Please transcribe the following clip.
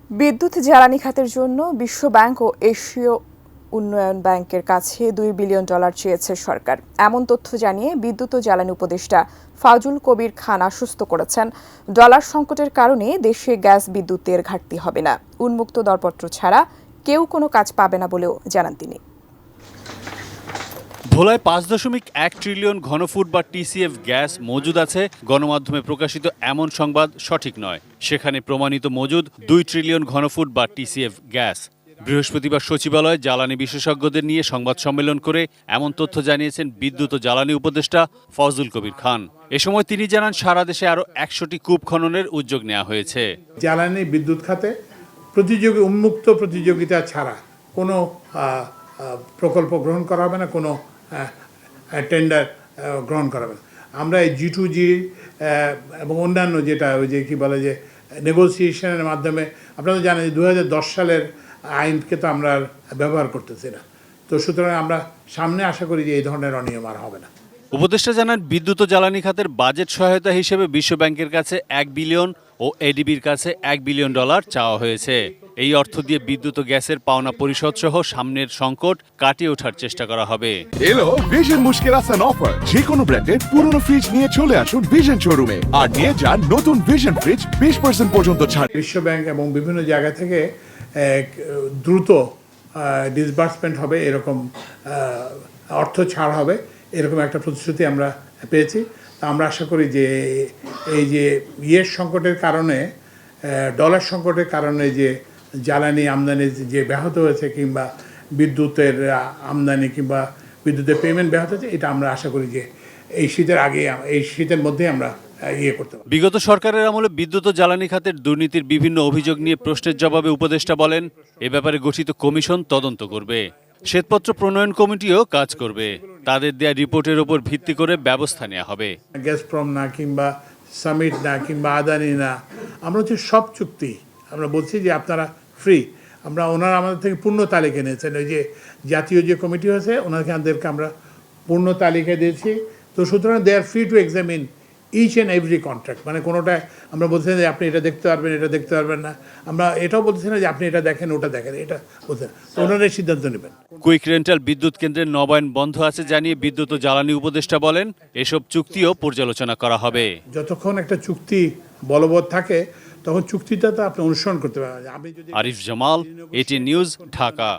বিদ্যুৎ জ্বালানি খাতের জন্য বিশ্ব ব্যাংক ও এশীয় উন্নয়ন ব্যাংকের কাছে $2 বিলিয়ন চেয়েছে সরকার। এমন তথ্য জানিয়ে বিদ্যুৎ ও জ্বালানি উপদেষ্টা ফাজুল কবির খান আশ্বস্ত করেছেন, ডলার সংকটের কারণে দেশে গ্যাস বিদ্যুতের ঘাটতি হবে না। উন্মুক্ত দরপত্র ছাড়া কেউ কোনো কাজ পাবে না বলেও জানান তিনি। ভোলায় 5.1 ট্রিলিয়ন ঘনফুট বা টিসিএফ গ্যাস মজুদ আছে। গণমাধ্যমে প্রকাশিত এমন সংবাদ সঠিক নয়। সেখানে প্রমাণিত মজুদ 2 ট্রিলিয়ন ঘনফুট বা টিসিএফ গ্যাস। বৃহস্পতিবার সচিবালয়ে জ্বালানি বিশেষজ্ঞদের নিয়ে সংবাদ সম্মেলন করে এমন তথ্য জানিয়েছেন বিদ্যুৎ ও জ্বালানি উপদেষ্টা ফজলুল কবির খান। এ সময় তিনি জানান, সারা দেশে আরও 100টি কূপ খননের উদ্যোগ নেওয়া হয়েছে। জ্বালানি বিদ্যুৎ খাতে উন্মুক্ত প্রতিযোগিতা ছাড়া কোনো প্রকল্প গ্রহণ করা হবে না, কোনো টেন্ডার গ্রহণ করা হবে না। আমরা এই G2G এবং অন্যান্য যেটা ওই যে কী বলে যে নেগোসিয়েশনের মাধ্যমে, আপনারা তো জানেন 2010 সালের আইনকে তো আমরা ব্যবহার করতেছি না। তো সুতরাং আমরা সামনে আশা করি যে এই ধরনের অনিয়ম আর হবে না। উপদেষ্টা জানান, বিদ্যুৎ ও জ্বালানি খাতের বাজেট সহায়তা হিসেবে বিশ্ব ব্যাংকের কাছে $1 বিলিয়ন ও এডিবির কাছে $1 বিলিয়ন চাওয়া হয়েছে। এই অর্থ দিয়ে বিদ্যুৎ ও গ্যাসের পাওনা পরিশোধ সহ সামনের সংকট কাটিয়ে ওঠার চেষ্টা করা হবে। এলো ভিশন মুশকিল আসান অফার। যে কোনো ব্র্যান্ডের পুরনো ফ্রিজ নিয়ে চলে আসুন ভিশন শোরুমে আর নিয়ে যান নতুন ভিশন ফ্রিজ 20% পর্যন্ত ছাড়। বিশ্ব ব্যাংক এবং বিভিন্ন জায়গা থেকে দ্রুত ডিসবার্সমেন্ট হবে, এরকম অর্থ ছাড় হবে, এরকম একটা প্রতিশ্রুতি আমরা পেয়েছি। আমরা আশা করি যে এই যে সংকটের কারণে, ডলার সংকটের কারণে যে জ্বালানি আমদানি যে ব্যাহত হয়েছে, কিংবা বিদ্যুতের আমদানি কিংবা বিদ্যুতের পেমেন্ট ব্যাহত হয়েছে, এটা আমরা আশা করি যে এই শীতের মধ্যে আমরা করতে পারব। বিগত সরকারের আমলে বিদ্যুৎ ও জ্বালানি খাতের দুর্নীতির বিভিন্ন অভিযোগ নিয়ে প্রশ্নের জবাবে উপদেষ্টা বলেন, এ ব্যাপারে গঠিত কমিশন তদন্ত করবে। শ্বেতপত্র প্রণয়ন কমিটিও কাজ করবে। তাদের দেয়া রিপোর্টের উপর ভিত্তি করে ব্যবস্থা নেওয়া হবে। গ্যাসপ্রম না, কিংবা সামিট না, কিংবা আদানি না, আমরা হচ্ছে সব চুক্তি আমরা বলছি যে আপনারা ফ্রি। ওনারা আমাদের থেকে পূর্ণ তালিকা নিয়েছেন। ওই যে জাতীয় যে কমিটি হয়েছে, ওনাদেরকে আমরা পূর্ণ তালিকা দিয়েছি। তো সুতরাং they are free to examine each and every contract. মানে কোনোটায় আমরা বলছি না যে আপনি এটা দেখতে পারবেন, এটা দেখতে পারবেন না। আমরা এটাও বলছি না যে আপনি এটা দেখেন, ওটা দেখেন, এটা বলছি না। তো ওনারাই সিদ্ধান্ত নেবেন। কুইক রেন্টাল বিদ্যুৎ কেন্দ্রের নবায়ন বন্ধ আছে জানিয়ে বিদ্যুৎ ও জ্বালানি উপদেষ্টা বলেন, এসব চুক্তিও পর্যালোচনা করা হবে। যতক্ষণ একটা চুক্তি বলবৎ থাকে, তখন চুক্তিটা তো আপনি অনুসরণ করতে পারবেন। Arif Jamal, ATN news, Dhaka.